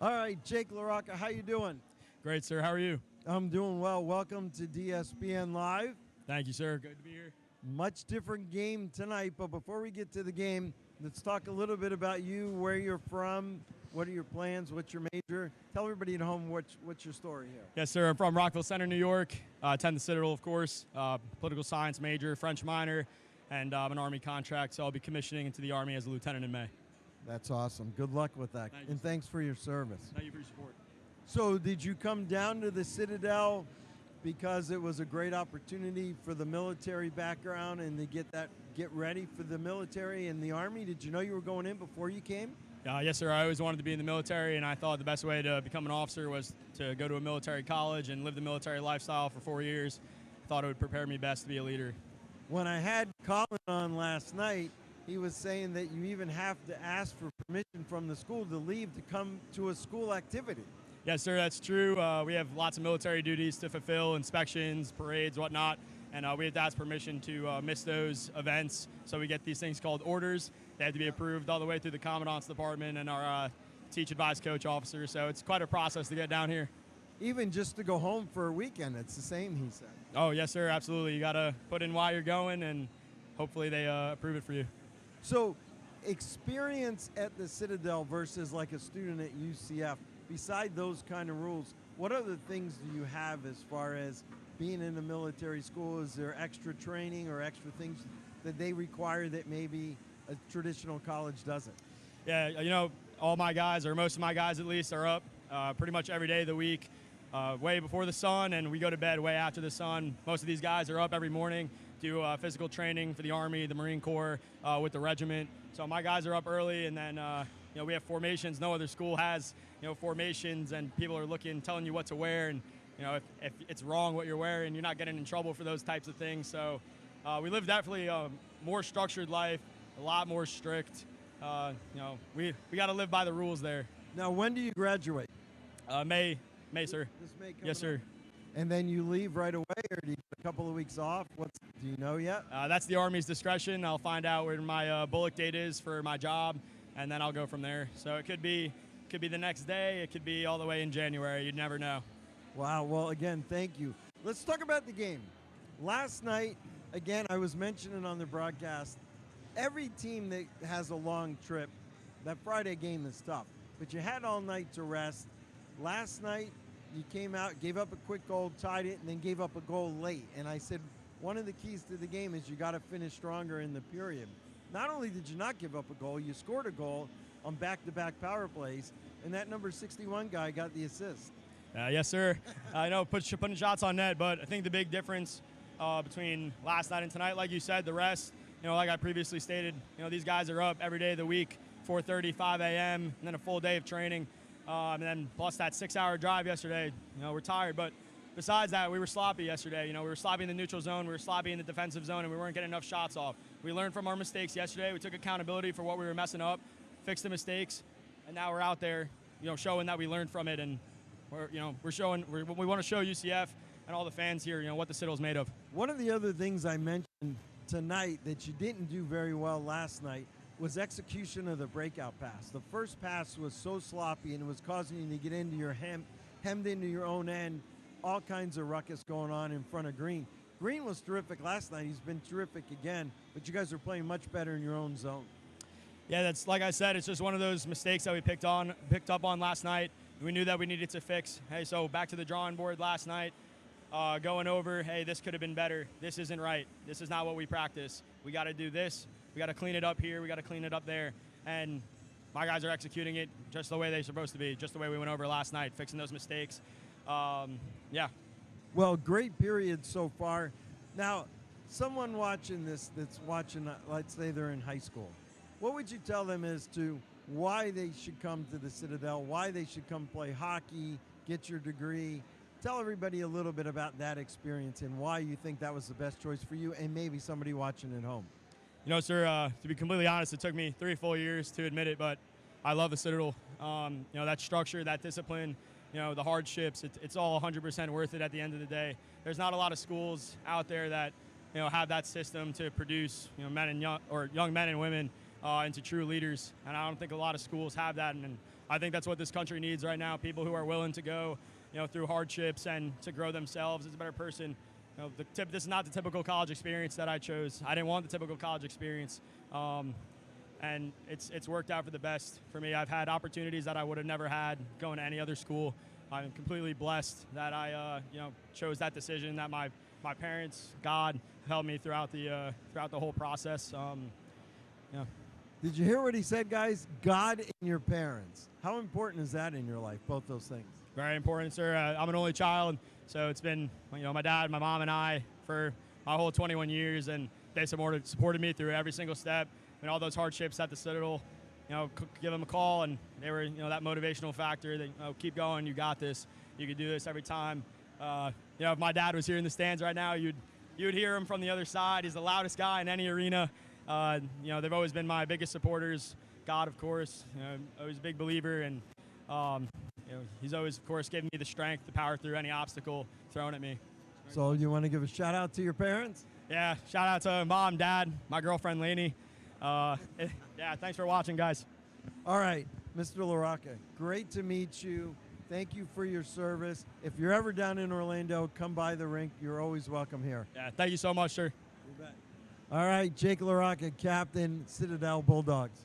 All right, Jake LaRocca, how you doing? Great, sir. How are you? I'm doing well. Welcome to DSPN Live. Thank you, sir. Good to be here. Much different game tonight, but before we get to the game, let's talk a little bit about you, where you're from, what are your plans, what's your major? Tell everybody at home what's your story here. Yes, sir. I'm from Rockville Center, New York. Attend the Citadel, of course. Political science major, French minor, and an Army contract, so I'll be commissioning into the Army as a lieutenant in May. That's awesome. Good luck with that. Thank you, and thanks for your service. Thank you for your support. So did you come down to the Citadel because it was a great opportunity for the military background and to get ready for the military and the Army? Did you know you were going in before you came? Yes, sir. I always wanted to be in the military, and I thought the best way to become an officer was to go to a military college and live the military lifestyle for 4 years. I thought it would prepare me best to be a leader. When I had Colin on last night, he was saying that you even have to ask for permission from the school to leave to come to a school activity. Yes, sir, that's true. We have lots of military duties to fulfill, inspections, parades, whatnot, and we have to ask permission to miss those events. So we get these things called orders. They have to be approved all the way through the Commandant's Department and our teach, advise, coach officer. So it's quite a process to get down here. Even just to go home for a weekend, it's the same, he said. Oh, yes, sir, absolutely. You got to put in why you're going, and hopefully they approve it for you. So experience at the Citadel versus like a student at UCF, beside those kind of rules, what other things do you have as far as being in a military school? Is there extra training or extra things that they require that maybe a traditional college doesn't? Yeah, you know, all my guys, or most of my guys at least, are up pretty much every day of the week, way before the sun, and we go to bed way after the sun. Most of these guys are up every morning, do physical training for the Army, the Marine Corps, with the regiment. So my guys are up early, and then you know, we have formations. No other school has, you know, formations, and people are looking, telling you what to wear, and you know, if it's wrong what you're wearing, you're not getting in trouble for those types of things. So we live definitely a more structured life, a lot more strict. You know, we got to live by the rules there. Now, when do you graduate? May, sir. This May coming Yes, sir. up. And then you leave right away, or do you get a couple of weeks off? Do you know yet? That's the Army's discretion. I'll find out where my bullet date is for my job, and then I'll go from there. So it could be the next day. It could be all the way in January. You'd never know. Wow. Well, again, thank you. Let's talk about the game. Last night, again, I was mentioning on the broadcast, every team that has a long trip, that Friday game is tough. But you had all night to rest. Last night, you came out, gave up a quick goal, tied it, and then gave up a goal late. And I said, one of the keys to the game is you got to finish stronger in the period. Not only did you not give up a goal, you scored a goal on back-to-back power plays, and that number 61 guy got the assist. Yes, sir. I know putting shots on net, but I think the big difference between last night and tonight, like you said, the rest, you know, like I previously stated, you know, these guys are up every day of the week, 4:30, 5 a.m., and then a full day of training. And then plus that 6-hour drive yesterday, you know, we're tired. But besides that, we were sloppy yesterday. You know, we were sloppy in the neutral zone, we were sloppy in the defensive zone, and we weren't getting enough shots off. We learned from our mistakes yesterday. We took accountability for what we were messing up, fixed the mistakes, and now we're out there, you know, showing that we learned from it. And we're showing, we want to show UCF and all the fans here, you know, what the Citadel's made of. One of the other things I mentioned tonight that you didn't do very well last night was execution of the breakout pass. The first pass was so sloppy, and it was causing you to get into your hemmed into your own end, all kinds of ruckus going on in front of Green. Green was terrific last night. He's been terrific again, but you guys are playing much better in your own zone. Yeah, that's like I said, it's just one of those mistakes that we picked up on last night. We knew that we needed to fix. Hey, so back to the drawing board last night, going over, hey, this could have been better. This isn't right. This is not what we practice. We got to do this. We got to clean it up here. We got to clean it up there. And my guys are executing it just the way they're supposed to be, just the way we went over last night, fixing those mistakes. Yeah. Well, great period so far. Now, someone watching this that's watching, let's say they're in high school, what would you tell them as to why they should come to the Citadel, why they should come play hockey, get your degree? Tell everybody a little bit about that experience and why you think that was the best choice for you and maybe somebody watching at home. You know, sir, to be completely honest, it took me 3 full years to admit it, but I love the Citadel. You know, that structure, that discipline, you know, the hardships, it's all 100% worth it at the end of the day. There's not a lot of schools out there that, you know, have that system to produce, you know, men and young men and women into true leaders. And I don't think a lot of schools have that. And I think that's what this country needs right now, people who are willing to go through hardships and to grow themselves as a better person. This is not the typical college experience that I chose. I didn't want the typical college experience. And it's worked out for the best for me. I've had opportunities that I would have never had going to any other school. I'm completely blessed that I chose that decision, that my parents, God, helped me throughout the whole process. Did you hear what he said, guys? God and your parents. How important is that in your life, both those things? Very important, sir. I'm an only child, so it's been my dad, my mom, and I for my whole 21 years, and they supported me through every single step. And all those hardships at the Citadel, give them a call, and they were that motivational factor that keep going, you got this, you could do this every time. If my dad was here in the stands right now, you'd hear him from the other side. He's the loudest guy in any arena. They've always been my biggest supporters. God, of course, always a big believer, and he's always, of course, given me the strength to power through any obstacle thrown at me. So you want to give a shout out to your parents? Yeah, shout out to Mom, Dad, my girlfriend Lainey. Yeah, thanks for watching, guys. All right, Mr. LaRocca, great to meet you. Thank you for your service. If you're ever down in Orlando, come by the rink. You're always welcome here. Yeah, thank you so much, sir. You bet. All right, Jake LaRocca, captain, Citadel Bulldogs.